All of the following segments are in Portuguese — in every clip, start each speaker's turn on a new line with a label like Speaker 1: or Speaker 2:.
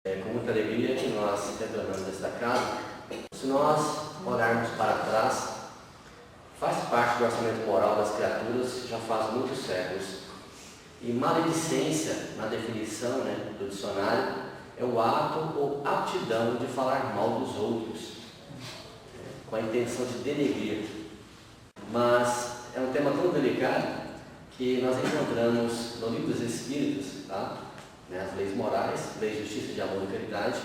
Speaker 1: É com muita alegria que nós retornamos esta casa. Se nós olharmos para trás, faz parte do orçamento moral das criaturas já faz muitos séculos. E maledicência, na definição do dicionário, é o ato ou aptidão de falar mal dos outros, com a intenção de denegrir. Mas é um tema tão delicado que nós encontramos no Livro dos Espíritos, as leis morais, lei de justiça, de amor e caridade,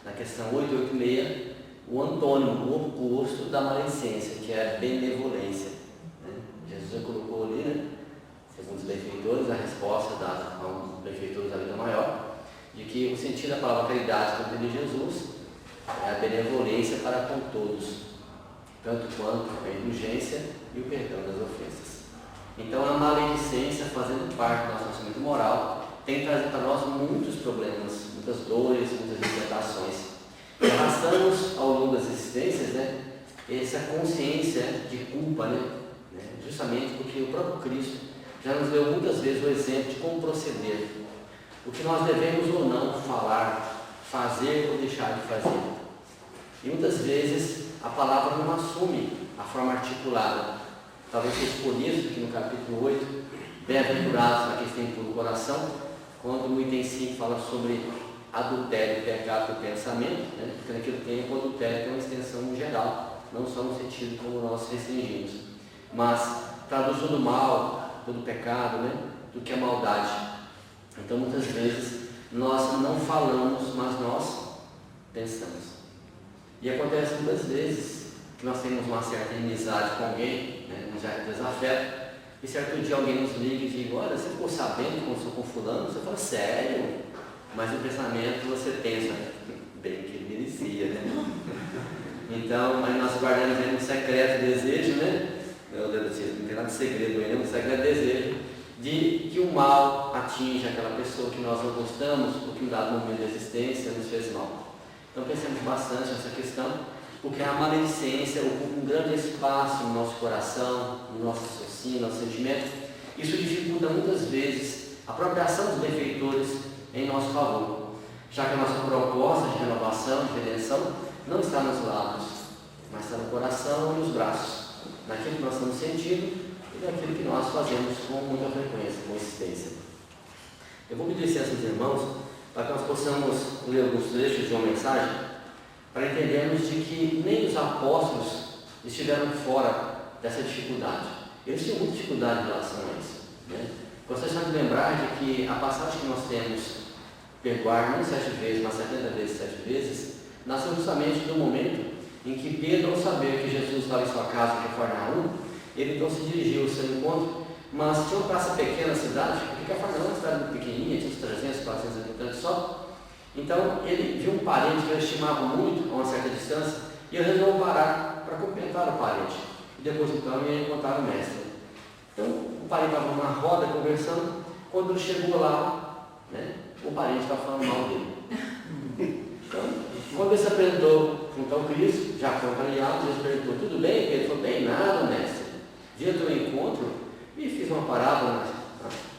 Speaker 1: na questão 886, o antônimo, o oposto da maledicência, que é a benevolência. Jesus já colocou ali, segundo os benfeitores, a resposta dada a um benfeitor da vida maior, de que o sentido da palavra caridade, como de Jesus, é a benevolência para com todos, tanto quanto a indulgência e o perdão das ofensas. Então, a maledicência, fazendo parte do nosso orçamento moral, tem trazido para nós muitos problemas, muitas dores, muitas inquietações. E arrastamos ao longo das existências essa consciência de culpa, justamente porque o próprio Cristo já nos deu muitas vezes o exemplo de como proceder, o que nós devemos ou não falar, fazer ou deixar de fazer. E muitas vezes a palavra não assume a forma articulada. Talvez seja por isso que no capítulo 8, bem-aventurados aqueles que têm puro coração, quando o item 5 fala sobre adultério e pecado do pensamento, porque naquele tempo o adultério tem uma extensão geral, não só no sentido como nós restringimos, mas traduz todo o mal, todo o pecado, do que é maldade. Então muitas vezes nós não falamos, mas nós pensamos. E acontece muitas vezes que nós temos uma certa inimizade com alguém, um certo desafeto, e certo dia alguém nos liga e diz: olha, você ficou sabendo que aconteceu com fulano? Você fala: sério? Mas no pensamento você pensa: bem que ele merecia, Então, aí nós guardamos um secreto desejo, Meu Deus do céu, não tem nada de segredo aí, um secreto desejo de que o mal atinja aquela pessoa que nós não gostamos, ou que em dado momento de existência nos fez mal. Então pensemos bastante nessa questão, porque a maledicência ocupa um grande espaço no nosso coração, no nosso raciocínio, no nosso sentimento. Isso dificulta muitas vezes a própria ação dos benfeitores em nosso favor, já que a nossa proposta de renovação, de redenção, não está nos lábios, mas está no coração e nos braços, naquilo que nós estamos sentindo e naquilo que nós fazemos com muita frequência, com insistência. Eu vou pedir licença aos irmãos para que nós possamos ler alguns trechos de uma mensagem, para entendermos de que nem os apóstolos estiveram fora dessa dificuldade. Eles tinham muita dificuldade em relação a isso. Gostaria de lembrar de que a passagem que nós temos, perdoar não 7 vezes, mas 70 vezes, 7 vezes, nasceu justamente do momento em que Pedro, ao saber que Jesus estava em sua casa, em Cafarnaum, ele então se dirigiu ao seu encontro, mas tinha uma praça pequena na cidade, porque Cafarnaum é uma cidade muito pequenininha, tinha uns 300, 400 habitantes só. Então, ele viu um parente que ele estimava muito, a uma certa distância, e ele resolveu parar para cumprimentar o parente. E depois, então, ele ia encontrar o mestre. Então, o parente estava numa roda conversando. Quando ele chegou lá, o parente estava falando mal dele. Então, quando ele se apresentou junto ao Cristo, já contrariado, ele perguntou: tudo bem? Ele falou: bem, nada, mestre. Vi o teu encontro e fiz uma parábola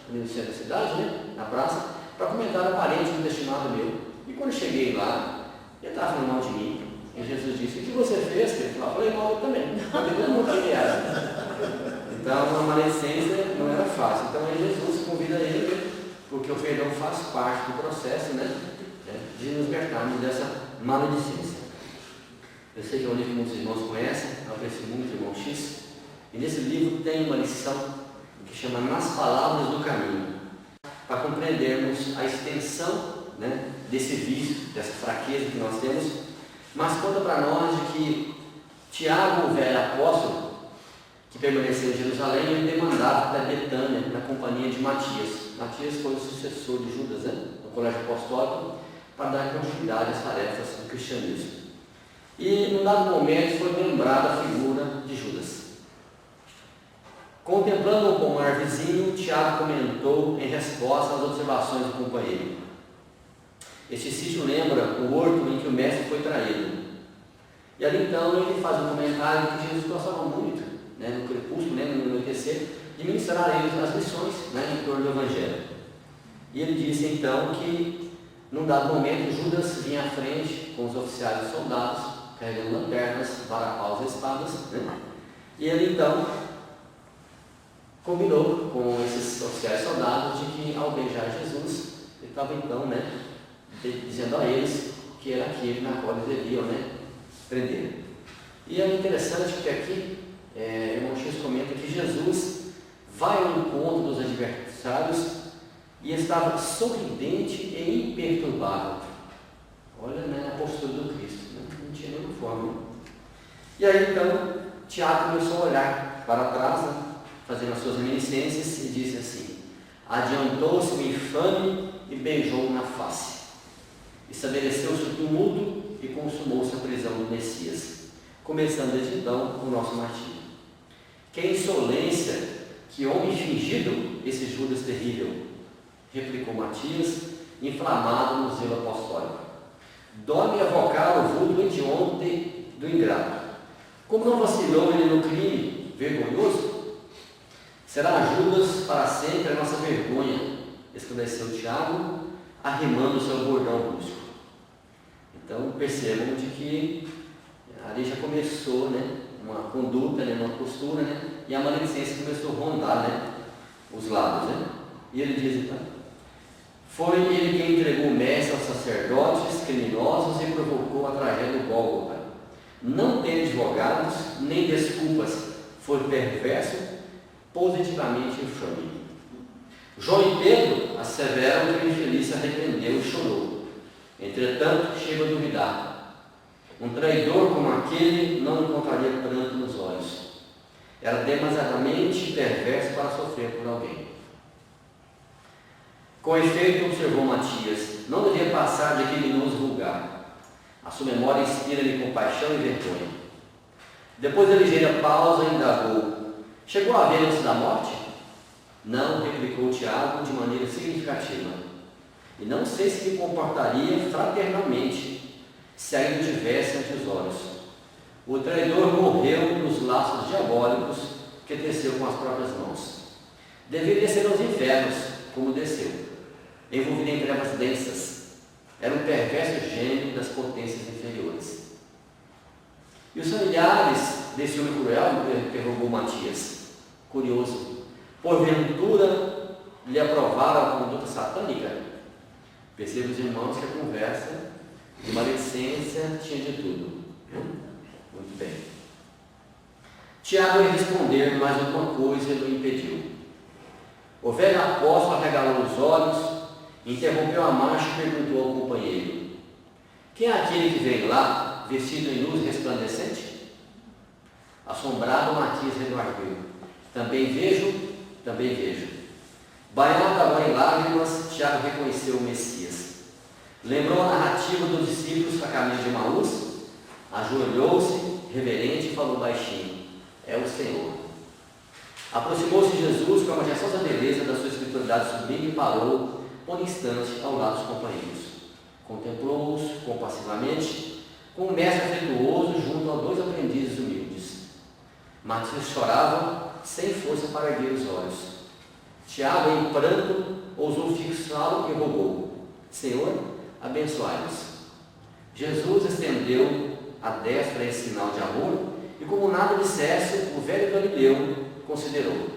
Speaker 1: no centro da cidade, na praça, para comentar o parente muito estimado meu. E quando cheguei lá, ele estava falando mal de mim. E Jesus disse: o que você fez? Ele falou: falei mal eu também. Eu não queria. Então, a maledicência não era fácil. Então, aí Jesus convida ele, porque o perdão faz parte do processo, de nos libertarmos dessa maledicência. Eu sei que é um livro que muitos irmãos conhecem, eu aprecio muito o irmão X. E nesse livro tem uma lição que chama Nas Palavras do Caminho, para compreendermos a extensão desse vício, dessa fraqueza que nós temos, mas conta para nós de que Tiago, o velho apóstolo, que permaneceu em Jerusalém, ele demandava para Betânia, na companhia de Matias. Matias foi o sucessor de Judas, no colégio apostólico, para dar continuidade às tarefas do cristianismo. E, num dado momento, foi lembrada a figura de Judas. Contemplando o pomar vizinho, Tiago comentou em resposta às observações do companheiro: este sítio lembra o horto em que o mestre foi traído. E ali então ele faz um comentário que Jesus gostava muito, no crepúsculo, no anoitecer, de ministrar a eles as lições em torno do Evangelho. E ele disse então que Num dado momento, Judas vinha à frente com os oficiais e soldados, carregando lanternas, varapaus e espadas, né? E ele então combinou com esses oficiais e soldados de que, ao beijar Jesus, ele estava então, né, dizendo a eles que era aquele na qual eles deviam, né, prender. E é interessante porque aqui, irmão X comenta que Jesus vai ao encontro dos adversários e estava sorridente e imperturbável. Olha, né, a postura do Cristo, né? Não tinha nenhuma forma. E aí então, Tiago começou a olhar para trás, né, fazendo as suas reminiscências, e disse assim: adiantou-se o infame e beijou-o na face. Estabeleceu-se o tumulto e consumou-se a prisão do Messias, começando desde então o nosso martírio. Que insolência, que homem fingido esse Judas terrível, replicou Matias, inflamado no zelo apostólico. Dói-me evocar o vulto hediondo do ingrato. Como não vacilou ele no crime vergonhoso? Será Judas para sempre a nossa vergonha, esclareceu Tiago, arrimando o seu bordão brusco. Então percebam de que ali já começou, né, uma conduta, né, uma postura, né, e a maledicência começou a rondar, né, os lados, né? E ele diz então: foi ele quem entregou o mestre aos sacerdotes criminosos e provocou a tragédia do Gólgota. Não tem advogados nem desculpas, foi perverso, positivamente infame. João e Pedro asseveram que o infeliz se arrependeu e chorou. Entretanto, chega a duvidar. Um traidor como aquele não encontraria pranto nos olhos. Era demasiadamente perverso para sofrer por alguém. Com efeito, observou Matias, não devia passar de criminoso vulgar. A sua memória inspira-me compaixão e vergonha. Depois da ligeira pausa, indagou: chegou a ver antes da morte? Não, replicou Tiago de maneira significativa. E não sei se me comportaria fraternalmente, se ainda tivesse ante os olhos. O traidor morreu nos laços diabólicos que teceu com as próprias mãos. Deveria ser aos infernos, como desceu, envolvido em trevas densas. Era um perverso gênio das potências inferiores. E os familiares desse homem cruel? Interrogou Matias, curioso. Porventura lhe aprovaram a conduta satânica? Perceba, os irmãos, que a conversa de maledicência tinha de tudo. Muito bem. Tiago ia responder, mas alguma coisa o impediu. O velho apóstolo arregalou os olhos, interrompeu a marcha e perguntou ao companheiro: quem é aquele que veio lá, vestido em luz resplandecente? Assombrado, Matias redarguiu: também vejo. Banhado agora em lágrimas, Tiago reconheceu o Messias. Lembrou a narrativa dos discípulos a caminho de Emaús, ajoelhou-se, reverente, e falou baixinho: é o Senhor. Aproximou-se de Jesus com a majestosa beleza da sua espiritualidade sublime e parou por um instante ao lado dos companheiros. Contemplou-os compassivamente, com um mestre afetuoso junto a dois aprendizes humildes. Matias chorava, sem força para erguer os olhos. Tiago, em pranto, ousou fixá-lo e rogou: Senhor, abençoai-nos. Jesus estendeu a destra em sinal de amor e, como nada dissesse, o velho Galileu considerou: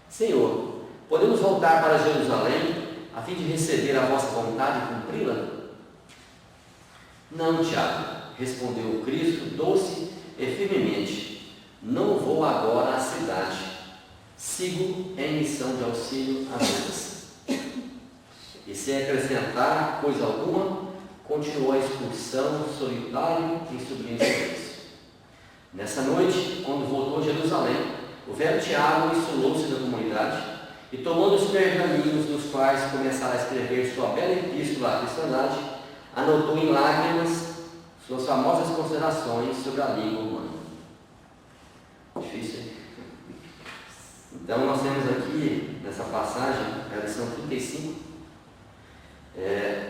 Speaker 1: Senhor, podemos voltar para Jerusalém a fim de receber a vossa vontade e cumpri-la? Não, Tiago, respondeu o Cristo doce e firmemente. Não vou agora à cidade. Sigo em missão de auxílio a vidas. E sem acrescentar coisa alguma, continuou a excursão solitário e sublime silêncio. Nessa noite, quando voltou a Jerusalém, o velho Tiago insulou-se da comunidade e, tomando os pergaminhos dos quais começara a escrever sua bela epístola à cristandade, anotou em lágrimas suas famosas considerações sobre a língua humana. Difícil, hein? Então, nós temos aqui, nessa passagem, a lição 35,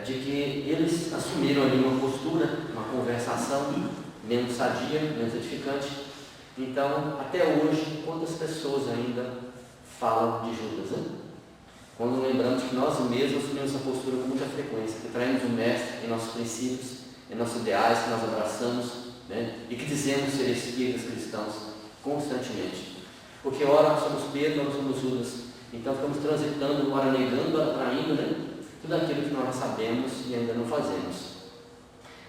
Speaker 1: de que eles assumiram ali uma postura, uma conversação menos sadia, menos edificante. Então, até hoje, quantas pessoas ainda falam de Judas, né? quando lembramos que nós mesmos assumimos essa postura com muita frequência, que traímos o Mestre em nossos princípios, em nossos ideais que nós abraçamos, né? E que dizemos ser espíritas cristãos constantemente. Porque ora somos Pedro, ora somos Judas. Então ficamos transitando, ora negando, ora traindo, né? Tudo aquilo que nós já sabemos e ainda não fazemos.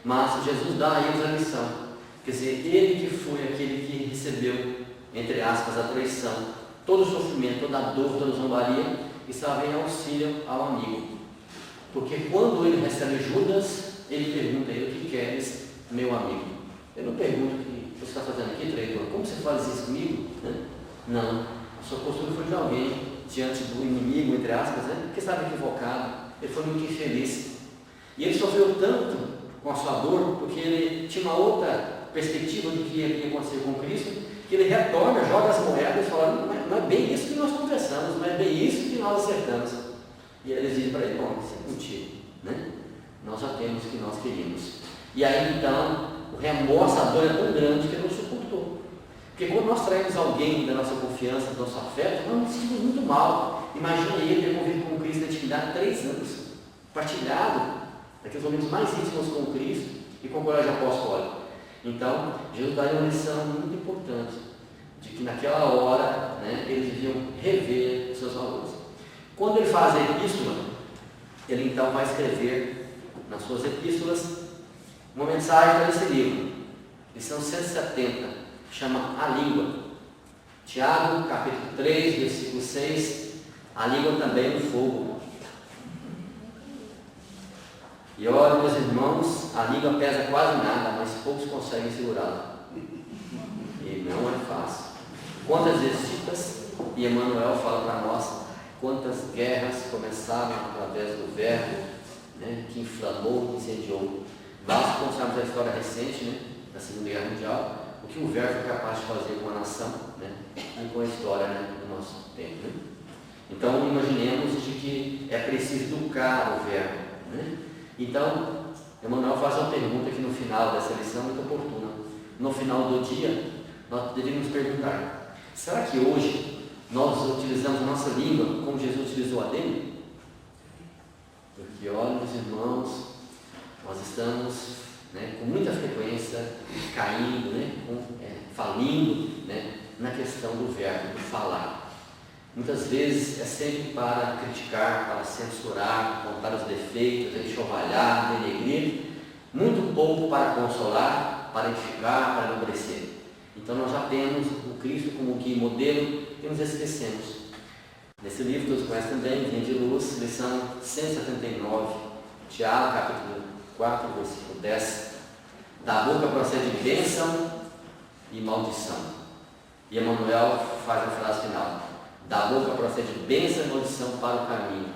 Speaker 1: Mas Jesus dá a eles a lição. Quer dizer, ele que foi aquele que recebeu, entre aspas, a traição, todo o sofrimento, toda a dor, toda a zombaria, estava em auxílio ao amigo. Porque quando ele recebe Judas, ele pergunta a ele: o que queres, meu amigo? Ele não pergunta: o que você está fazendo aqui, traidor? Como você faz isso comigo? Né? Não, a sua postura foi de alguém diante do inimigo, entre aspas, né? Que estava equivocado. Ele foi muito infeliz. E ele sofreu tanto com a sua dor, porque ele tinha uma outra perspectiva do que ia acontecer com Cristo, que ele retorna, joga as moedas e fala: não é bem isso que nós conversamos, não é bem isso que nós acertamos. E eles dizem para ele: bom, isso é contigo, né? Nós já temos o que nós queríamos. E aí então, o remorso, a dor é tão grande que ele não suportou. Porque quando nós traímos alguém da nossa confiança, do nosso afeto, nós nos sentimos muito mal. Imagina ele ter convivido com Cristo na intimidade 3 anos, partilhado daqueles momentos mais íntimos com Cristo e com o colégio apostólico. Então, Jesus dá uma lição muito importante, de que naquela hora, né, eles deviam rever os seus valores. Quando ele faz a epístola, ele então vai escrever nas suas epístolas uma mensagem para esse livro. Lição 170, chama A Língua. Tiago, capítulo 3, versículo 6, a língua também é um fogo. E olha, meus irmãos, a língua pesa quase nada, mas poucos conseguem segurá-la. E não é fácil. Quantas visitas, e Emmanuel fala para nós, quantas guerras começaram através do verbo, né, que inflamou, incendiou. Basta pensarmos a história recente, né, da Segunda Guerra Mundial, o que o verbo é capaz de fazer com a nação, né, e com a história, né, do nosso tempo. Né? Então, imaginemos de que é preciso educar o verbo. Né? Então, Emmanuel faz uma pergunta aqui no final dessa lição muito oportuna. No final do dia, nós deveríamos perguntar: será que hoje nós utilizamos a nossa língua como Jesus utilizou a dele? Porque, olha, meus irmãos, nós estamos, né, com muita frequência caindo, né, falindo, né, na questão do verbo, do falar. Muitas vezes é sempre para criticar, para censurar, apontar os defeitos, enxovalhar, denegrir, muito pouco para consolar, para edificar, para enobrecer. Então nós já temos o Cristo como guia e modelo e nos esquecemos. Nesse livro, todos conhecem também, Vinha de Luz, lição 179, Tiago, capítulo 4, versículo 10. Da boca procede bênção e maldição. E Emmanuel faz a frase final: da boca procede bênção e maldição para o caminho.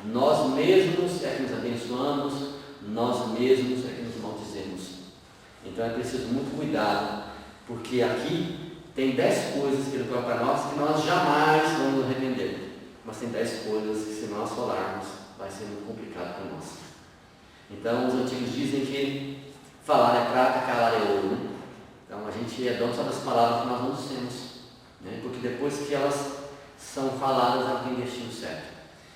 Speaker 1: Nós mesmos é que nos abençoamos, nós mesmos é que nos maldizemos. Então é preciso muito cuidado, porque aqui tem 10 coisas que ele coloca para nós que nós jamais vamos nos arrepender. Mas tem 10 coisas que, se nós falarmos, vai ser muito complicado para nós. Então os antigos dizem que falar é prata, calar é ouro. Né? Então a gente é dono só das palavras que nós não dissemos, né? Porque depois que elas são faladas, elas têm destino certo.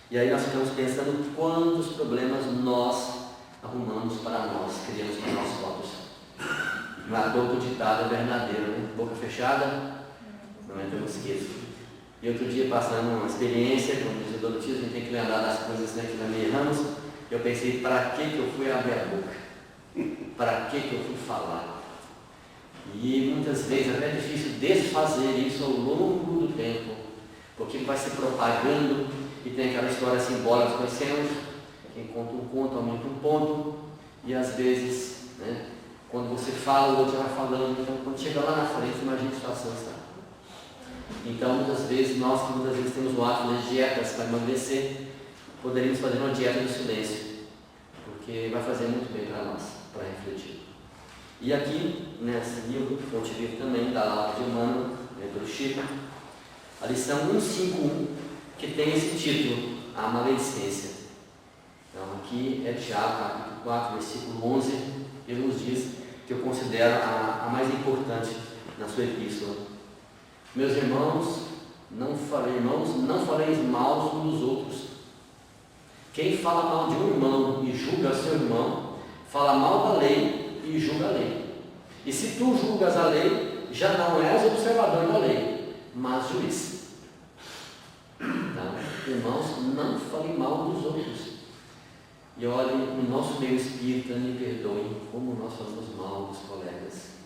Speaker 1: E aí nós ficamos pensando quantos problemas nós arrumamos para nós, criamos para nós próprios. Mas todo ditado é verdadeiro, né? Boca fechada, não entra mosquito. E outro dia, passando uma experiência, como diz o Donatismo, a gente tem que lembrar das coisas, né, que nós erramos. Eu pensei: para que eu fui abrir a boca? Para que eu fui falar? E muitas vezes é até difícil desfazer isso ao longo do tempo, porque vai se propagando e tem aquela história simbólica que conhecemos: quem conta um conto aumenta um ponto, e às vezes, né, quando você fala, o outro já vai falando. Então, quando chega lá na frente, imagina a situação está. Então, muitas vezes, nós que muitas vezes temos o hábito de dietas para emagrecer, poderíamos fazer uma dieta do silêncio, porque vai fazer muito bem para nós, para refletir. E aqui, nesse livro, eu te vi também, da aula de Emmanuel, do Chico, a lição 151, que tem esse título: A Maledicência. Então, aqui é Tiago, capítulo 4, versículo 11, ele nos diz, que eu considero a mais importante na sua epístola: meus irmãos, Não falei, irmãos, não faleis mal uns dos outros. Quem fala mal de um irmão e julga seu irmão, fala mal da lei e julga a lei. E se tu julgas a lei, já não és observador da lei, mas juiz. Então, irmãos, não falem mal dos outros. E olhem, no nosso meio espírita, me perdoem como nós falamos mal dos colegas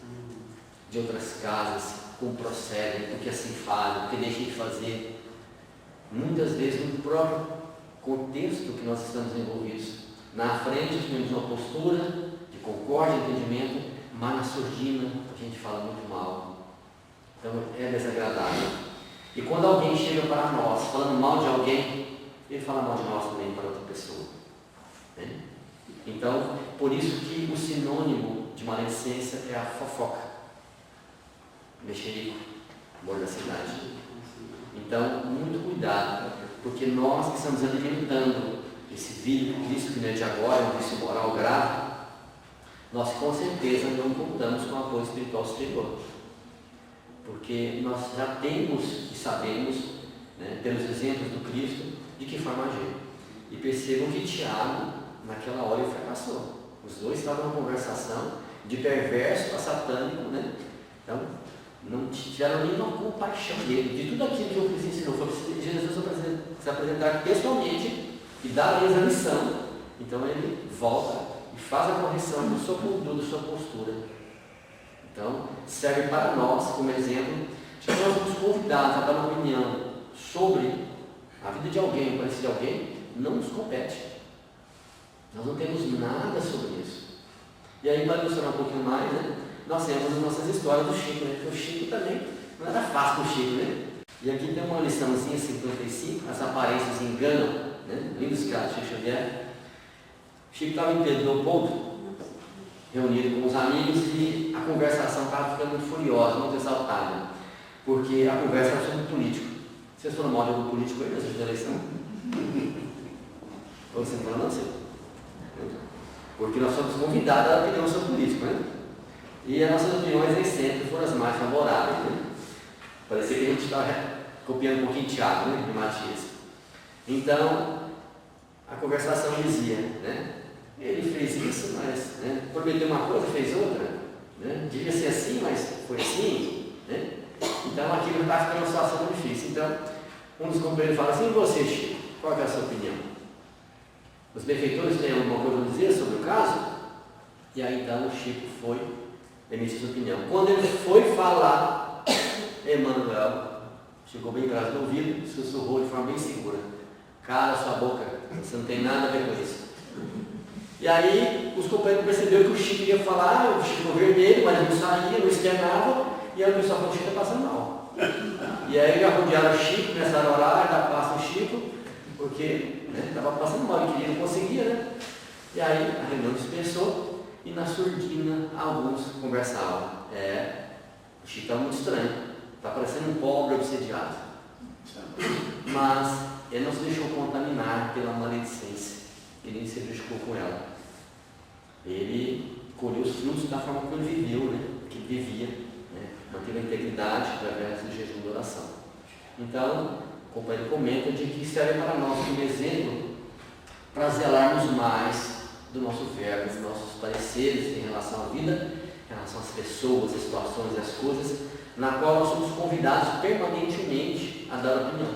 Speaker 1: de outras casas, como procedem, porque assim fazem, porque deixam de fazer. Muitas vezes no próprio contexto que nós estamos envolvidos. Na frente temos uma postura de concórdia e entendimento, mas na surdina a gente fala muito mal. Então é desagradável. E quando alguém chega para nós falando mal de alguém, ele fala mal de nós também para outra pessoa. Então, por isso que o sinônimo de maledicência é a fofoca, mexerico, mordacidade. Então, muito cuidado, porque nós que estamos alimentando esse vício que não é de agora, é um vício moral grave, nós com certeza não contamos com o apoio espiritual superior, porque nós já temos e sabemos, pelos exemplos do Cristo, de que forma agir. E percebam que Tiago, naquela hora, ele fracassou. Os dois estavam numa conversação de perverso a satânico, Então, não tiveram nenhuma compaixão dele, de tudo aquilo que o Cristo ensinou. Foi Jesus se apresentar pessoalmente e dar a eles a lição. Então, ele volta e faz a correção da sua conduta, da sua postura. Então, serve para nós, como exemplo, de que nós somos convidados a dar uma opinião sobre a vida de alguém, o parecer de alguém, não nos compete. Nós não temos nada sobre isso. E aí, para ilustrar um pouquinho mais, nós temos as nossas histórias do Chico, porque o Chico também não era fácil para o Chico, E aqui tem uma liçãozinha 55, as aparências enganam, Lindos casos, Chico Xavier. O Chico estava em Pedro Leopoldo, reunido com os amigos, e a conversação estava ficando muito furiosa, muito exaltada, porque a conversa era sobre político. Vocês foram mal de algum político aí nessa eleição? Ou você não falou, não, senhor? Porque nós somos convidados a opinião sobre político, E as nossas opiniões nem sempre foram as mais favoráveis, Parecia que a gente estava copiando um pouquinho Tiago, de Matias. Então, a conversação dizia, Ele fez isso, mas prometeu uma coisa, fez outra, Devia ser assim, mas foi assim, Então, aquilo está ficando uma situação muito difícil. Então, um dos companheiros fala assim: e você, Chico, qual é a sua opinião? Os benfeitores têm alguma coisa a dizer sobre o caso? E aí então o Chico foi emitir sua opinião. Quando ele foi falar, Emmanuel chegou bem atrás do ouvido, sussurrou de forma bem segura: cala sua boca, você não tem nada a ver com isso. E aí os companheiros perceberam que o Chico ia falar, o Chico ficou vermelho, mas não saía, não externava, e aí o pessoal falou: o Chico está passando mal. E aí arrodearam o Chico, começaram a orar, dar passo ao Chico, porque estava passando mal, ele queria, não conseguia, E aí a reunião dispersou e na surdina alguns conversavam. O Chico está muito estranho, está parecendo um pobre obsediado. Mas ele não se deixou contaminar pela maledicência, ele nem se prejudicou com ela. Ele colheu os frutos da forma como ele viveu, que ele vivia, manteve a integridade através do jejum e da oração. Então, o companheiro comenta de que serve para nós como exemplo para zelarmos mais do nosso verbo, dos nossos pareceres em relação à vida, em relação às pessoas, às situações, às coisas, na qual nós somos convidados permanentemente a dar opinião.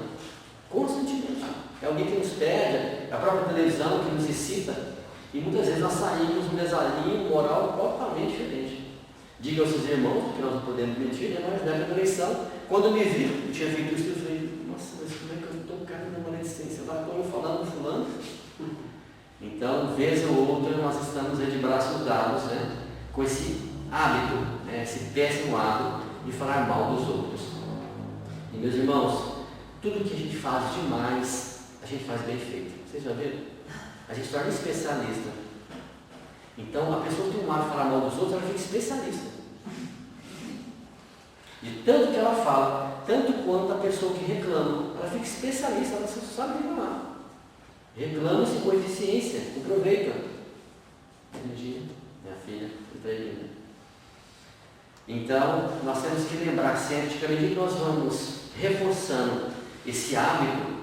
Speaker 1: Constantemente. É alguém que nos pede, é a própria televisão que nos excita, e muitas vezes nós saímos de um desalinho moral totalmente diferente. Diga aos seus irmãos, porque nós não podemos mentir, mas na época da eleição, quando eu me vi, eu tinha feito isso, eu falei: nossa, mas como é que eu estou caindo na maledicência? Lá estou eu falando do fulano. Então, vez ou outra, nós estamos aí de braços dados, com esse hábito, esse péssimo hábito de falar mal dos outros. E, meus irmãos, tudo que a gente faz demais, a gente faz bem feito. Vocês já viram? A gente torna especialista. Então, a pessoa que tem um hábito de falar mal dos outros, ela fica especialista. De tanto que ela fala, tanto quanto a pessoa que reclama, ela fica especialista, ela só sabe reclamar. Reclama-se com eficiência, com proveito. Entendi, minha filha, então, nós temos que lembrar sempre que à medida que nós vamos reforçando esse hábito,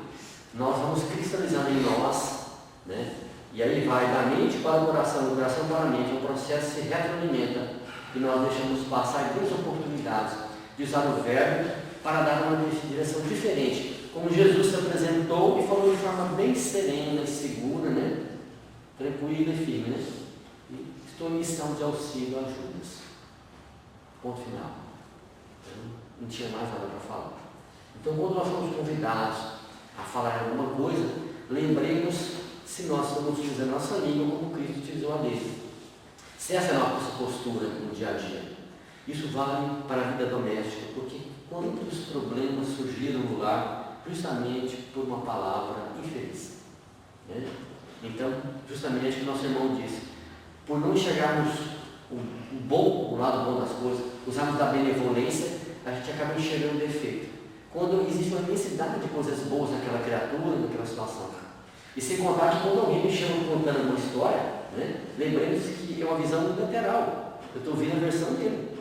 Speaker 1: nós vamos cristalizando em nós, né? E aí vai da mente para o coração, do coração para a mente, um processo que se retroalimenta e nós deixamos passar grandes oportunidades de usar o verbo para dar uma direção diferente. Como Jesus se apresentou e falou de forma bem serena e segura, né? Tranquila e firme, né? E estou em missão de auxílio a Judas. Ponto final. Não tinha mais nada para falar. Então, quando nós somos convidados a falar alguma coisa, lembremos se nós estamos utilizando a nossa língua como Cristo utilizou a dele. Se essa é a nossa postura no dia a dia, isso vale para a vida doméstica, porque quantos problemas surgiram no lar justamente por uma palavra infeliz, né? Então, justamente o que nosso irmão disse, por não enxergarmos o lado bom das coisas, usarmos da benevolência, a gente acaba enxergando o defeito. Quando existe uma imensidade de coisas boas naquela criatura, naquela situação. E sem contar que quando alguém me chama contando uma história, né, lembremos que é uma visão lateral. Eu estou ouvindo a versão dele.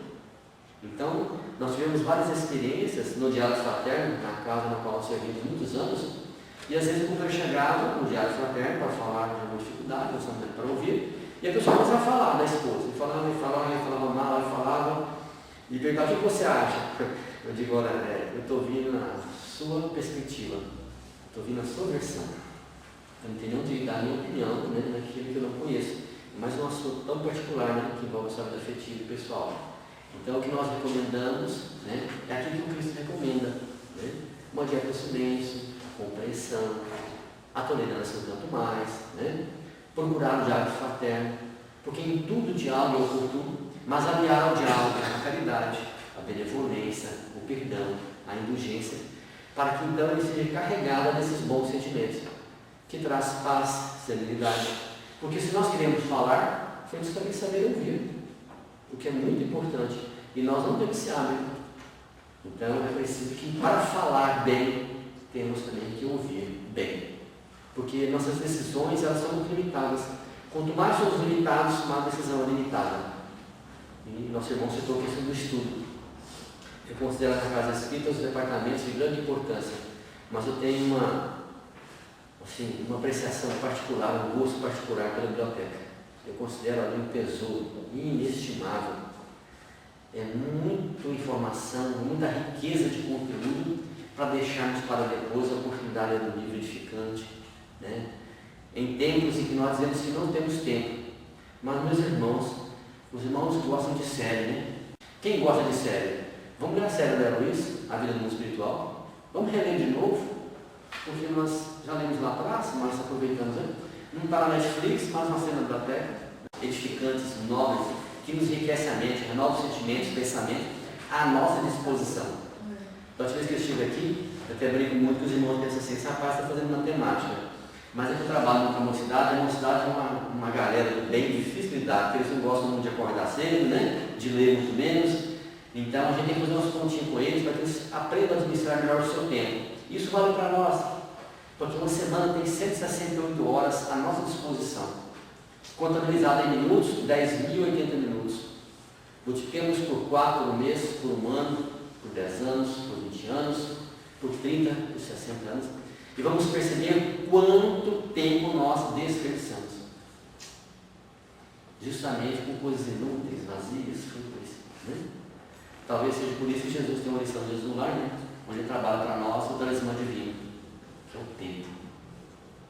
Speaker 1: Então, nós tivemos várias experiências no diálogo fraterno, na casa na qual servimos muitos anos, e às vezes quando eu chegava no diálogo fraterno para falar de alguma dificuldade, nós estamos para ouvir, e a pessoa começava a falar da esposa. E falava mal, e falava, e perguntava: o que você acha? Eu digo: olha, eu estou ouvindo a sua perspectiva, estou ouvindo a sua versão. Eu não tenho onde dar a minha opinião, né, naquilo que eu não conheço, mas é um assunto tão particular, né, que envolve a sua vida afetiva e pessoal. Então, o que nós recomendamos, né, é aquilo que o Cristo recomenda, né? Uma dieta do silêncio, a compreensão, a tolerância um tanto mais, né? Procurar o diálogo fraterno, porque em tudo o diálogo é oportuno, mas aliar ao diálogo a caridade, a benevolência, o perdão, a indulgência, para que então ele seja carregado desses bons sentimentos, que traz paz, serenidade. Porque se nós queremos falar, temos também saber ouvir, o que é muito importante, e nós não temos esse hábito. Então é preciso que, para falar bem, temos também que ouvir bem, porque nossas decisões, elas são muito limitadas. Quanto mais somos limitados, mais a decisão é limitada. E nosso irmão citou a questão do estudo. Eu considero na casa espírita os departamentos de grande importância, mas eu tenho uma apreciação particular, um gosto particular pela biblioteca. Eu considero ali um tesouro inestimável. É muita informação, muita riqueza de conteúdo para deixarmos para depois a oportunidade do livro edificante, né? Em tempos em que nós dizemos que não temos tempo. Mas, meus irmãos, os irmãos gostam de série, né? Quem gosta de série? Vamos ler a série da Luiz, A Vida do Mundo Espiritual? Vamos reler de novo? Porque nós já lemos lá atrás, mas aproveitamos, né? Não está na Netflix, mas nós temos na biblioteca, edificantes, nobres, que nos enriquecem a mente, renova os sentimentos, pensamento, à nossa disposição. Da última vez que eu estive aqui, eu até brinco muito que os irmãos pensam assim: esse rapaz está fazendo matemática. Mas é que eu trabalho com a mocidade, a mocidade é uma galera bem difícil de lidar, porque eles não gostam muito de acordar cedo, né? De ler muito menos. Então a gente tem que fazer uns pontinhos com eles para que eles aprendam a administrar melhor o seu tempo. Isso vale para nós, porque uma semana tem 168 horas à nossa disposição. Contabilizada em minutos, 10.080 minutos. Multipliquemos por 4 no mês, por um ano, por 10 anos, por 20 anos, por 30, por 60 anos. E vamos perceber quanto tempo nós desperdiçamos. Justamente com coisas inúteis, vazias, fúteis, né? Talvez seja por isso que Jesus tem uma lição de Jesus no lar, né? Onde ele trabalha para nós o talismã divino, que é o tempo.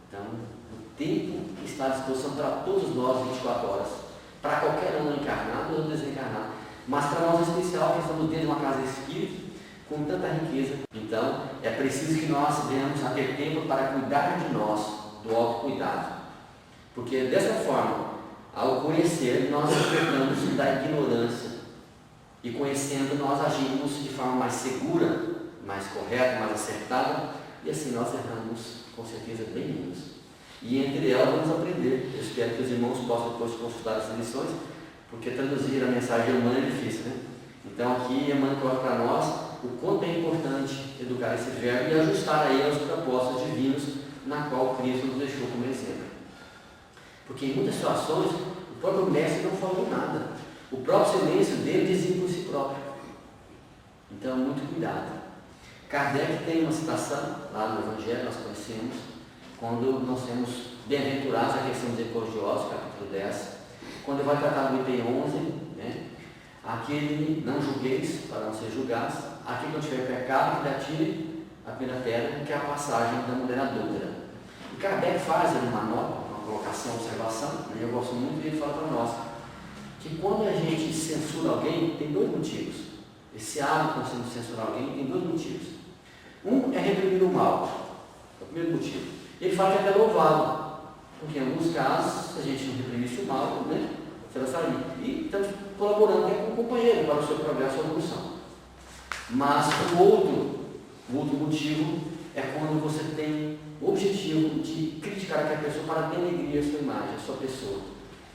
Speaker 1: Então, o tempo está à disposição para todos nós 24 horas, para qualquer um encarnado ou desencarnado, mas para nós em especial, que estamos dentro de uma casa espírita com tanta riqueza. Então, é preciso que nós venhamos a ter tempo para cuidar de nós, do autocuidado, porque dessa forma, ao conhecer, nós libertamos da ignorância, e conhecendo, nós agimos de forma mais segura, mais correta, mais acertada, e assim nós erramos com certeza bem menos. E entre elas vamos aprender. Eu espero que os irmãos possam depois consultar essas lições, porque traduzir a mensagem humana é difícil, né? Então aqui Emmanuel coloca para nós o quanto é importante educar esse verbo e ajustar a ele aos propósitos divinos na qual Cristo nos deixou como exemplo. Porque em muitas situações o próprio mestre não falou nada. O próprio silêncio dele dizia por si próprio. Então muito cuidado. Kardec tem uma citação lá no Evangelho, nós conhecemos, quando nós temos bem-aventurados, a questão misericordiosa, capítulo 10, quando ele vai tratar do item 11, né? Aquele não julgueis para não ser julgados, aquele que não tiver pecado, que lhe atire a primeira pedra, que é a passagem da mulher adúltera. E Kardec faz ali uma nota, uma colocação, uma observação, né? Eu gosto muito, e ele fala para nós que quando a gente censura alguém, tem dois motivos. Esse hábito de censurar alguém tem dois motivos. Um é reprimir o mal, é o primeiro motivo. Ele fala que é até louvável, porque em alguns casos, se a gente não reprimisse o mal, né, será sair. E estamos colaborando com o companheiro para o seu progresso e sua evolução. Mas o outro motivo é quando você tem o objetivo de criticar aquela pessoa para denegrir a sua imagem, a sua pessoa.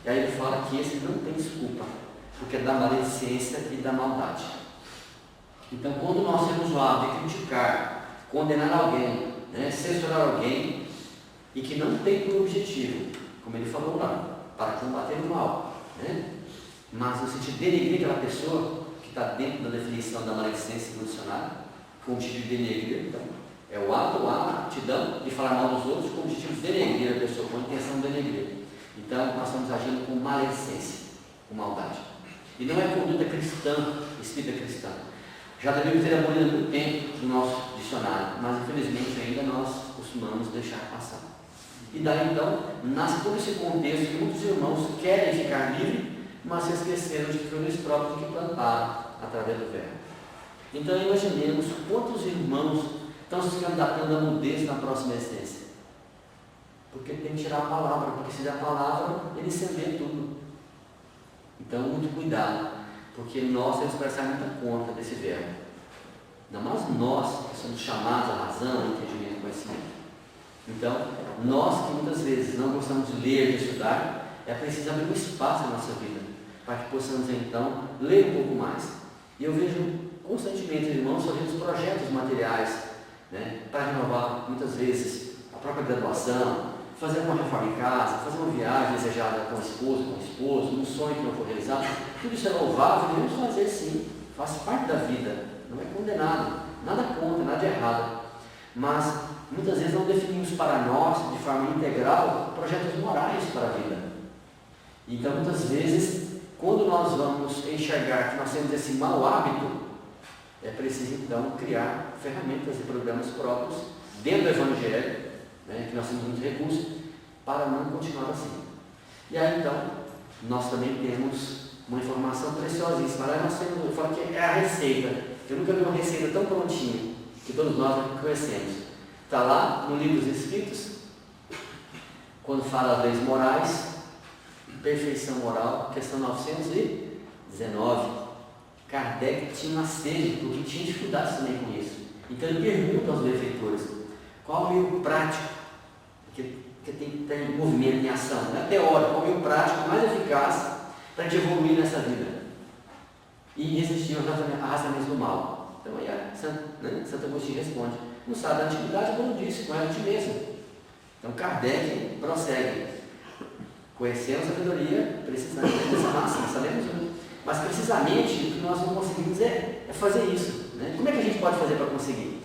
Speaker 1: E aí ele fala que esse não tem desculpa, porque é da maledicência e da maldade. Então, quando nós temos o hábito de criticar, condenar alguém, né, censurar alguém, e que não tem por objetivo, como ele falou lá, para combater o mal, né, mas no sentido de denegrir aquela pessoa que está dentro da definição da maledicência no dicionário, com o objetivo de denegrir, então, é o ato, a aptidão de falar mal dos outros com o objetivo de denegrir a pessoa, com a intenção de denegrir. Então, nós estamos agindo com maledicência, com maldade. E não é conduta cristã, espírita cristã. Já devemos ter abolido há muito tempo do nosso dicionário, mas infelizmente ainda nós costumamos deixar passar. E daí então, nasce todo esse contexto que muitos irmãos querem ficar livres, mas se esqueceram de que foram eles próprios que plantaram através do verbo. Então imaginemos quantos irmãos estão se candidatando à mudez na próxima essência. Porque tem que tirar a palavra, porque se der a palavra, ele incendeia tudo. Então, muito cuidado, porque nós temos que prestar muita conta desse verbo. Não, mas nós, que somos chamados à razão, ao entendimento e conhecimento. Então, nós que muitas vezes não gostamos de ler, de estudar, é preciso abrir um espaço na nossa vida, para que possamos então ler um pouco mais. E eu vejo constantemente irmãos fazendo projetos materiais, né, para renovar muitas vezes a própria graduação, fazer uma reforma em casa, fazer uma viagem desejada com a esposa, com o esposo, um sonho que não foi realizado. Tudo isso é louvável, devemos fazer sim, faz parte da vida, não é condenado, nada contra, nada de errado. Mas muitas vezes não definimos para nós, de forma integral, projetos morais para a vida. Então muitas vezes, quando nós vamos enxergar que nós temos esse mau hábito, é preciso então criar ferramentas e programas próprios dentro do Evangelho, né, que nós temos muitos recursos, para não continuar assim. E aí então, nós também temos uma informação preciosíssima. Lá nós temos, eu falo que é a receita. Eu nunca vi uma receita tão prontinha, que todos nós conhecemos. Está lá no livro dos Espíritos, quando fala das leis morais, perfeição moral, questão 919. Kardec tinha uma sede, porque tinha dificuldades também com isso. Então ele pergunta aos benfeitores, qual é o meio prático, que tem que ter movimento em ação, não é teórico, qual é o meio prático mais eficaz para a gente evoluir nessa vida e resistir aos arrastamentos do mal. Então aí Santo Agostinho responde, no sábado da antiguidade, como disse, não é a ti mesmo. Então Kardec prossegue, conhecemos a sabedoria, precisamos dessa máxima, sabemos muito, mas precisamente o que nós não conseguimos é fazer isso, né? Como é que a gente pode fazer para conseguir?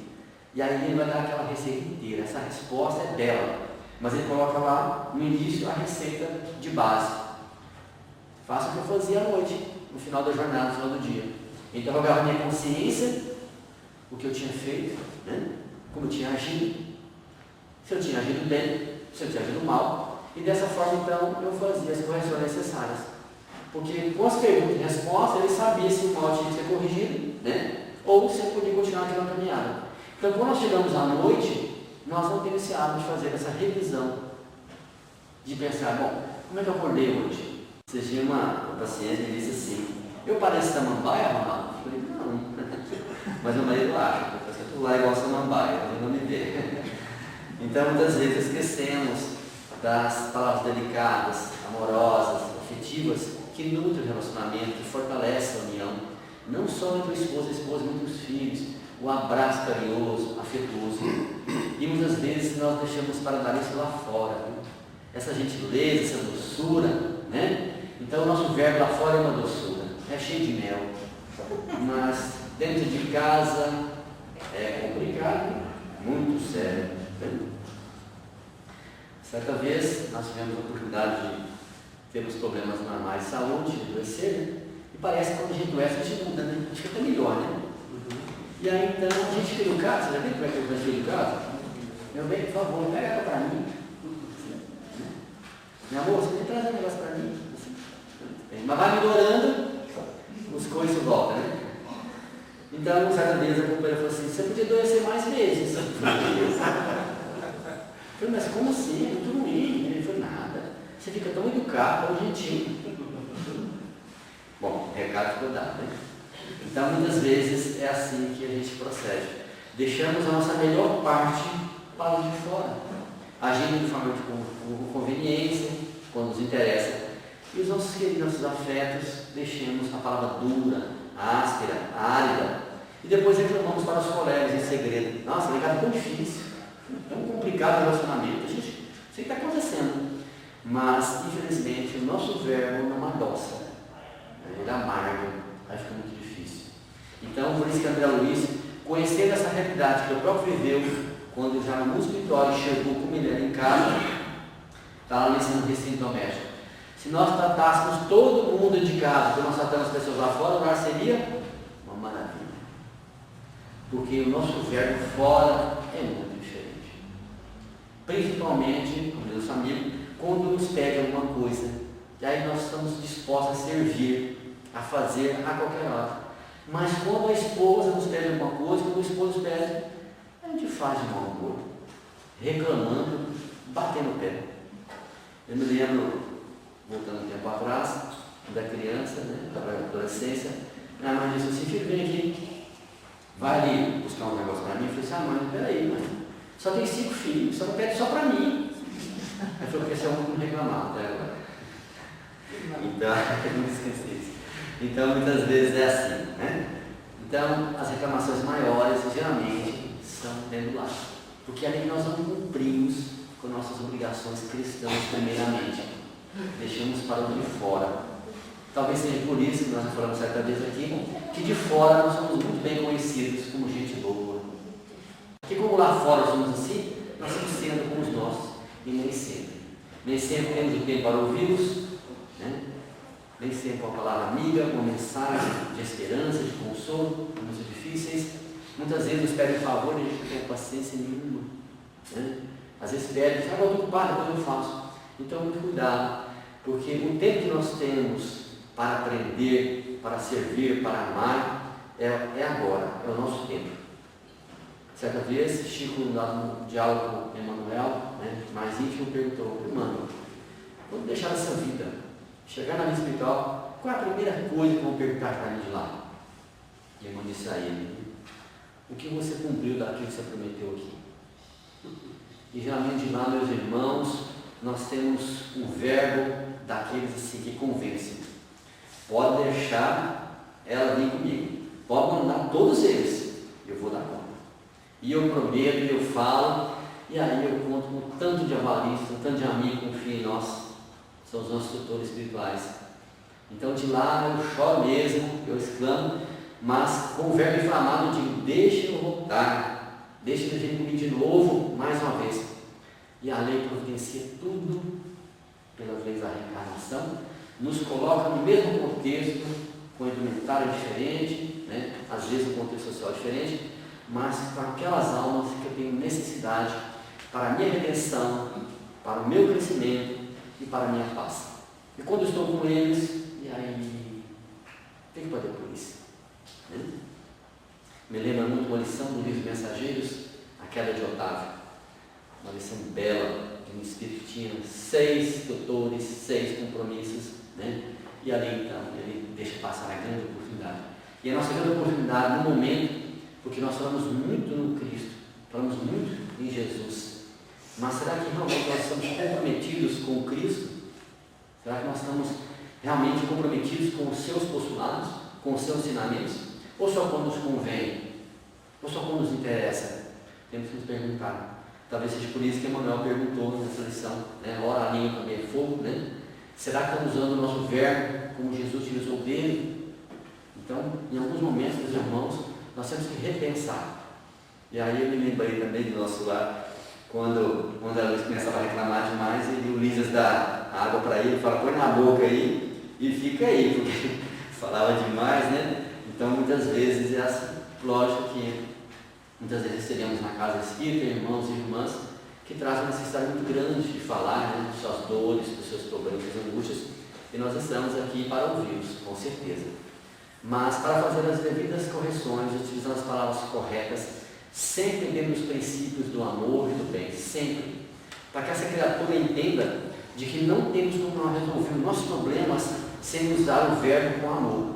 Speaker 1: E aí ele vai dar aquela receita inteira, essa resposta é dela, mas ele coloca lá no início a receita de base. Faça o que eu fazia à noite, no final da jornada, no final do dia. Interrogava minha consciência, o que eu tinha feito, né? Como eu tinha agido, se eu tinha agido bem, se eu tinha agido mal, e dessa forma então eu fazia as correções necessárias. Porque com as perguntas e respostas ele sabia se o mal tinha que ser corrigido, né? Ou se ele podia continuar aquela caminhada. Então quando nós chegamos à noite, nós não temos esse hábito de fazer essa revisão, de pensar, bom, como é que eu acordei hoje? Vocês tinham uma paciente que disse assim, eu pareço samambaia, Ronaldo? Eu falei, não, mas meu marido acha, porque eu estou lá igual samambaia, ele não me vê. Então muitas vezes esquecemos das palavras delicadas, amorosas, afetivas, que nutrem o relacionamento, que fortalecem a união, não só entre o esposo e a esposa, mas entre os filhos, o abraço carinhoso, afetuoso. E muitas vezes nós deixamos para dar isso lá fora, viu? Essa gentileza, essa doçura, né? Então o nosso verbo lá fora é uma doçura, é cheio de mel, mas dentro de casa É complicado, muito sério. Certa vez nós tivemos a oportunidade de termos problemas normais de saúde, de adoecer, e parece que quando a gente adoece a gente muda, né? A gente fica melhor, né? E aí então a gente fica educado, você já viu como é que eu fico educado? Meu bem, por favor, pega ela para mim. Meu amor, você tem que trazer um negócio para mim. Mas vai melhorando, os coisos voltam, né? Então, certa vez a companheira falou assim, você podia adoecer mais vezes. Eu falei, mas como assim? É muito ruim. Ele falou, nada. Você fica tão educado, tão gentil. Bom, o recado ficou dado, né? Então, muitas vezes é assim que a gente procede. Deixamos a nossa melhor parte para o de fora. Agindo de forma de conveniência, quando nos interessa. E os nossos queridos, nossos afetos, deixemos a palavra dura, áspera, árida. E depois reclamamos para os colegas em segredo. Nossa, ligado tão difícil, tão complicado o relacionamento. Gente, isso que está acontecendo. Mas, infelizmente, o nosso verbo não adoça. Ele amarga, aí fica muito difícil. Então, por isso que André Luiz, conhecendo essa realidade que ele próprio viveu, quando já no escritório chegou com mulher em casa, está lá nesse recinto doméstico. Se nós tratássemos todo mundo de casa, como nós tratamos as pessoas lá fora, o lar seria uma maravilha. Porque o nosso verbo fora é muito diferente. Principalmente, como diz o amigo, quando nos pede alguma coisa. E aí nós estamos dispostos a servir, a fazer a qualquer hora. Mas quando a esposa nos pede alguma coisa, quando o esposo nos pede, a gente faz de mau humor, reclamando, batendo o pé. Eu me lembro, voltando um tempo atrás, da criança, né, da adolescência, minha mãe disse assim, filho, vem aqui, vai ali buscar um negócio para mim. Eu falei assim, mãe, peraí, mãe, só tem 5 filhos, só não pede só para mim. Ela falou que esse é o único reclamado até agora. Então, eu não esqueci isso. Então, muitas vezes é assim, né? Então, as reclamações maiores, geralmente, são dentro do lar. Porque ali nós não cumprimos com nossas obrigações cristãs, primeiramente. Deixamos para o de fora. Talvez seja por isso que nós já falamos certa vez aqui, que de fora nós somos muito bem conhecidos como gente boa. Porque como lá fora somos assim, nós estamos sendo como os nossos, e nem sempre. Nem sempre temos o tempo para ouvi-los, né? Nem sempre uma palavra amiga, uma mensagem de esperança, de consolo, momentos difíceis. Muitas vezes nos pedem favor e a gente não tem paciência nenhuma, né? Às vezes pedem, eu estou ocupado, depois eu faço. Então, muito cuidado, porque o tempo que nós temos para aprender, para servir, para amar, é agora, é o nosso tempo. Certa vez, Chico, no diálogo com Emmanuel, né, mais íntimo, perguntou, irmão, quando deixar essa vida, chegar na vida espiritual, qual é a primeira coisa que vão perguntar para mim de lá? E eu disse a ele, o que você cumpriu daquilo que você prometeu aqui? E geralmente de lá, meus irmãos, nós temos um verbo daqueles assim que convencem. Pode deixar ela vir comigo. Pode mandar todos eles. Eu vou dar conta. E eu prometo, eu falo, e aí eu conto com tanto de avalista, tanto de amigo que confia em nós. São os nossos tutores espirituais. Então de lá eu choro mesmo, eu exclamo, mas com o verbo inflamado eu digo, deixa eu voltar. Deixa ele vir comigo de novo, mais uma vez. E a lei providencia tudo pelas leis da reencarnação, nos coloca no mesmo contexto, com indumentário diferente, né? Às vezes um contexto social diferente, mas para aquelas almas que eu tenho necessidade para a minha redenção, para o meu crescimento e para a minha paz. E quando eu estou com eles, e aí, tem que poder por isso. Né? Me lembra muito uma lição do livro Mensageiros, a queda de Otávio. Uma lição bela, que no Espírito tinha 6 tutores, 6 compromissos, né? E ali então, ele deixa passar a grande oportunidade. E a nossa grande oportunidade no momento, porque nós falamos muito no Cristo, falamos muito em Jesus, mas será que realmente nós estamos comprometidos com o Cristo? Será que nós estamos realmente comprometidos com os seus postulados, com os seus ensinamentos? Ou só quando nos convém? Ou só quando nos interessa? Temos que nos perguntar. Talvez seja por isso que Emmanuel perguntou nessa lição, né? Ora a língua também é fogo, né? Será que estamos usando o nosso verbo como Jesus utilizou dele? Então, em alguns momentos, meus irmãos, nós temos que repensar.
Speaker 2: E aí eu me lembrei também do nosso lar, quando a Luiz começava a reclamar demais, e o Lisas dá água para ele, fala, põe na boca aí e fica aí, porque falava demais, né? Então muitas vezes é assim. Lógico que muitas vezes recebemos na casa espírita irmãos e irmãs que trazem uma necessidade muito grande de falar, né, de suas dores, dos seus problemas, das angústias, e nós estamos aqui para ouvi-los, com certeza. Mas para fazer as devidas correções, utilizando as palavras corretas, sempre dentro dos princípios do amor e do bem, sempre, para que essa criatura entenda de que não temos como nós resolver os nossos problemas sem usar o verbo com amor.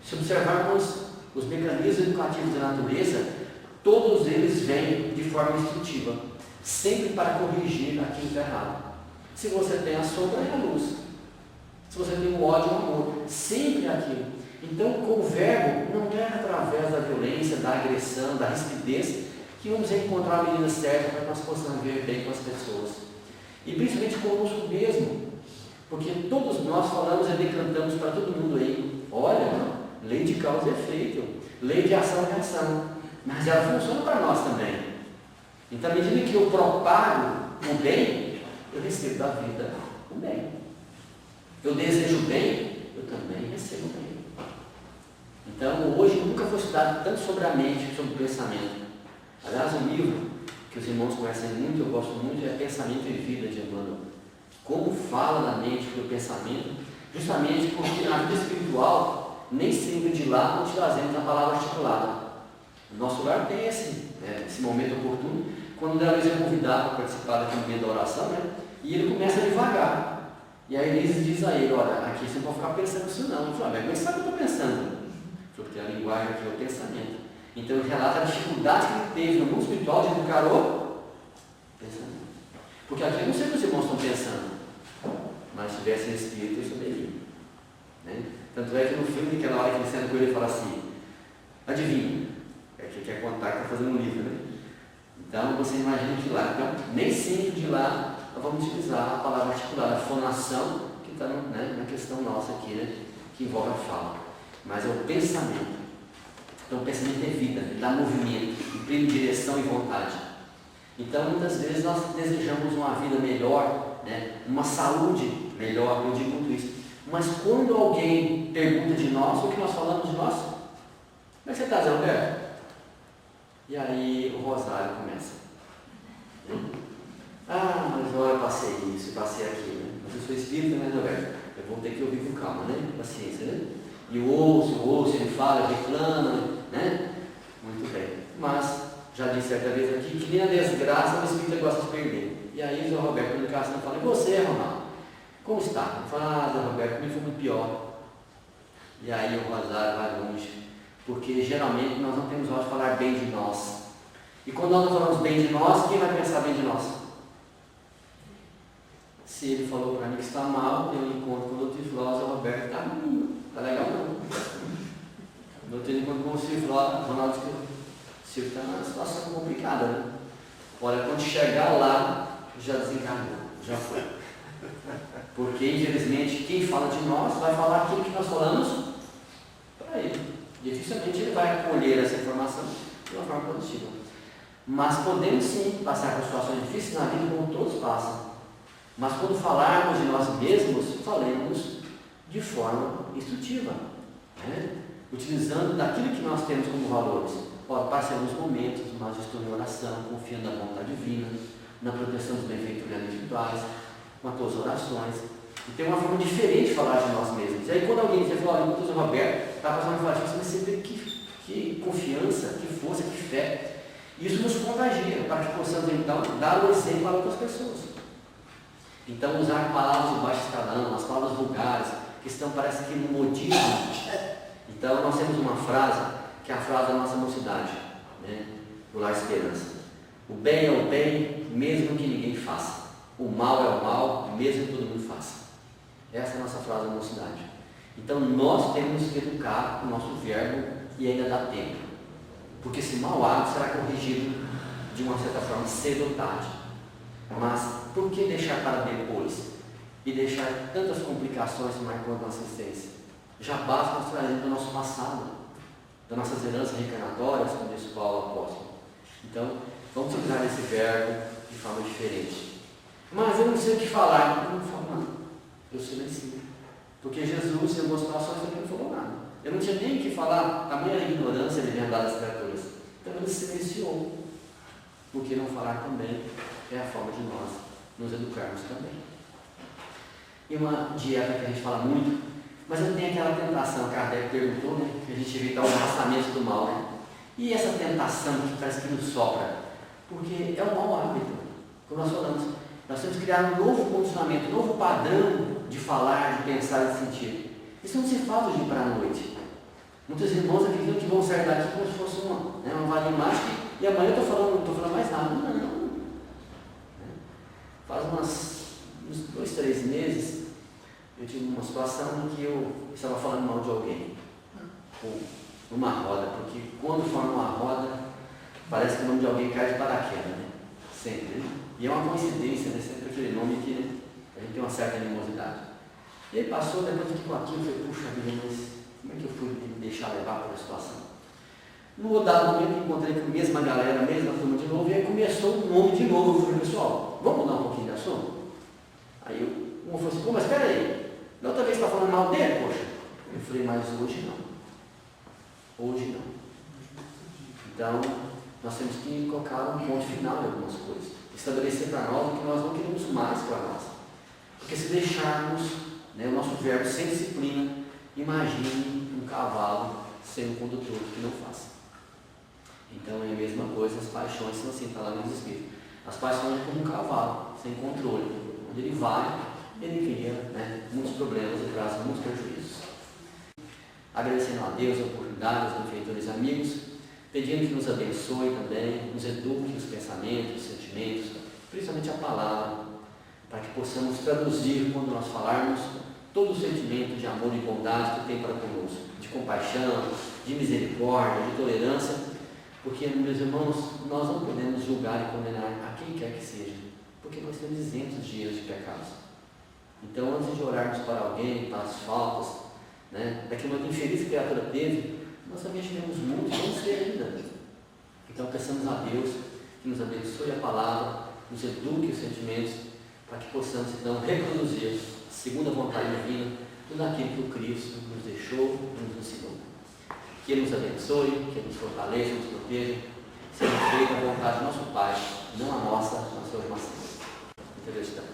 Speaker 2: Se observarmos os mecanismos educativos da natureza, todos eles vêm de forma instrutiva, sempre para corrigir aquilo que está errado. Se você tem a sombra, é a luz. Se você tem o ódio, é o amor. Sempre aquilo. Então, com o verbo, não é através da violência, da agressão, da rispidez, que vamos encontrar a medida certa para que nós possamos viver bem com as pessoas. E principalmente conosco mesmo. Porque todos nós falamos e decantamos para todo mundo aí. Olha, lei de causa e efeito, lei de ação e reação. Mas ela funciona para nós também. Então, à medida que eu propago o bem, eu recebo da vida o bem. Eu desejo o bem, eu também recebo o bem. Então, hoje nunca foi estudado tanto sobre a mente, sobre o pensamento. Aliás, um livro que os irmãos conhecem muito, eu gosto muito, é Pensamento e Vida, de Emmanuel. Como fala da mente, do pensamento, justamente porque na vida espiritual, nem sempre de lá nós trazemos a palavra articulada. O nosso lar tem esse momento oportuno, quando o Deus é convidado para participar daquele momento da oração, né? E ele começa devagar. E aí Elise diz a ele, olha, aqui você não pode ficar pensando nisso não. Ele fala, mas como é que sabe o que eu estou pensando? Porque a linguagem aqui é o pensamento. Então ele relata a dificuldade que ele teve no mundo espiritual de educar o pensamento. Porque aqui eu não sei o que os irmãos estão pensando, mas se tivesse espírito, eu saberia. Né? Tanto é que no filme, naquela hora que ele senta com ele, ele fala assim, adivinha, é que quer contar que está fazendo um livro, né? Então você imagina que lá, então, nem sempre de lá nós vamos utilizar a palavra articulada, a fonação que está na questão nossa aqui, né? Que envolve a fala. Mas é o pensamento. Então o pensamento é vida, ele dá movimento, imprime direção e vontade. Então muitas vezes nós desejamos uma vida melhor, né? Uma saúde melhor, eu digo muito isso. Mas quando alguém pergunta de nós, o que nós falamos de nós? Como é que você está, Zé Roberto? E aí o rosário começa. Ah, mas olha, eu passei isso, eu passei aquilo. Mas eu sou espírita, né, Roberto? Eu vou ter que ouvir com calma, né? Paciência, né? E eu ouço, ele fala, reclama, né? Muito bem. Mas, já disse certa vez aqui, que nem a desgraça o espírita gosta de perder. E aí o Zé Roberto, quando ele fala, e você, Ronaldo? Como está? Ele fala, ah, Zé Roberto, comigo foi muito pior. E aí o rosário vai longe. Porque geralmente nós não temos hora de falar bem de nós. E quando nós não falamos bem de nós, quem vai pensar bem de nós? Se ele falou para mim que está mal, eu encontro com o outro e falo, Zé Roberto está ruim, está legal não. No outro encontro com o Silvio e falo, Ronaldo, o Silvio está numa situação complicada, né? Olha, quando chegar lá, já desencarnou, já foi. Porque infelizmente quem fala de nós vai falar aquilo que nós falamos para ele. Dificilmente ele vai acolher essa informação de uma forma positiva. Mas podemos sim passar por situações difíceis na vida, como todos passam. Mas quando falarmos de nós mesmos, falemos de forma instrutiva, né? Utilizando daquilo que nós temos como valores. Passe alguns momentos, mas estou em oração, confiando na vontade divina, na proteção dos benfeitores espirituais, com as tuas orações. E tem uma forma diferente de falar de nós mesmos. E aí quando alguém diz, olha, o Roberto está passando uma fatiga, você vai saber que confiança, que força, que fé. Isso nos contagia, para que possamos então dar o exemplo para outras pessoas. Então usar palavras de baixo escalão, as palavras vulgares, que estão, parece que no modismo. Então nós temos uma frase, que é a frase da nossa mocidade, né? Do Lar Esperança. O bem é o bem, mesmo que ninguém faça. O mal é o mal, mesmo que todo mundo faça. Essa é a nossa frase da mocidade. Então nós temos que educar o nosso verbo e ainda dá tempo. Porque esse mau hábito será corrigido de uma certa forma cedo ou tarde. Mas por que deixar para depois? E deixar tantas complicações marcando a nossa existência? Já basta nós trazermos do nosso passado, das nossas heranças reencarnatórias, como diz Paulo apóstolo.
Speaker 1: Então, vamos usar esse verbo de forma diferente. Mas eu não sei o que falar. Eu não falo nada. Eu silencio. Porque Jesus, em algumas situações, também não falou nada. Eu não tinha nem o que falar, a minha ignorância de andar das criaturas. Então ele silenciou. Porque não falar também é a forma de nós nos educarmos também. E uma dieta que a gente fala muito, mas eu tenho aquela tentação, Kardec perguntou, né, que a gente evita o afastamento do mal, né? E essa tentação que parece que nos sopra, porque é um mau hábito, como nós falamos. Nós temos que criar um novo condicionamento, um novo padrão de falar, de pensar, de sentir. Isso não se faz hoje para a noite. Muitos irmãos acreditam que vão sair daqui como se fosse uma varinha mágica e amanhã eu estou falando mais nada. Não. Faz uns 2, 3 meses, eu tive uma situação em que eu estava falando mal de alguém, numa roda, porque quando forma uma roda, parece que o nome de alguém cai de paraquedas, né? Sempre. Né? E é uma coincidência, né? Sempre aquele nome que a gente tem uma certa animosidade. E ele passou, depois eu fiquei com aquilo, eu falei, puxa vida, mas como é que eu fui me deixar levar pela situação? No outro dado momento, encontrei com a mesma galera, a mesma turma de novo, e aí começou o nome de novo. Eu falei, pessoal, vamos mudar um pouquinho de assunto? Aí um falou assim, pô, mas espera aí, da outra vez você está falando mal dele, poxa? Eu falei, mas hoje não. Hoje não. Então, nós temos que colocar um ponto final em algumas coisas. Estabelecer para nós o que nós não queremos mais para nós. Porque se deixarmos, né, o nosso verbo sem disciplina, imagine um cavalo sem um condutor que não faça. Então é a mesma coisa, as paixões são assim, está lá nos Espíritos. As paixões é como um cavalo, sem controle. Onde ele vai, ele cria, né, muitos problemas e traz muitos prejuízos. Agradecendo a Deus a oportunidade, aos benfeitores e amigos, pedindo que nos abençoe também, nos eduque os pensamentos, os sentimentos, principalmente a palavra, para que possamos traduzir, quando nós falarmos, todo o sentimento de amor e bondade que tem para conosco, de compaixão, de misericórdia, de tolerância, porque, meus irmãos, nós não podemos julgar e condenar a quem quer que seja, porque nós temos isentos de erros de pecados. Então, antes de orarmos para alguém, para as faltas, né, daquilo que infeliz criatura teve, nós também tivemos muitos, vamos ter ainda. Então, peçamos a Deus que nos abençoe a palavra, nos eduque os sentimentos, para que possamos, então, reproduzir, segundo a vontade divina, tudo aquilo que o Cristo nos deixou e nos ensinou. Que Ele nos abençoe, que Ele nos fortaleça, nos proteja, seja feita a vontade do nosso Pai, não a nossa, mas a sua irmã. Muito obrigado.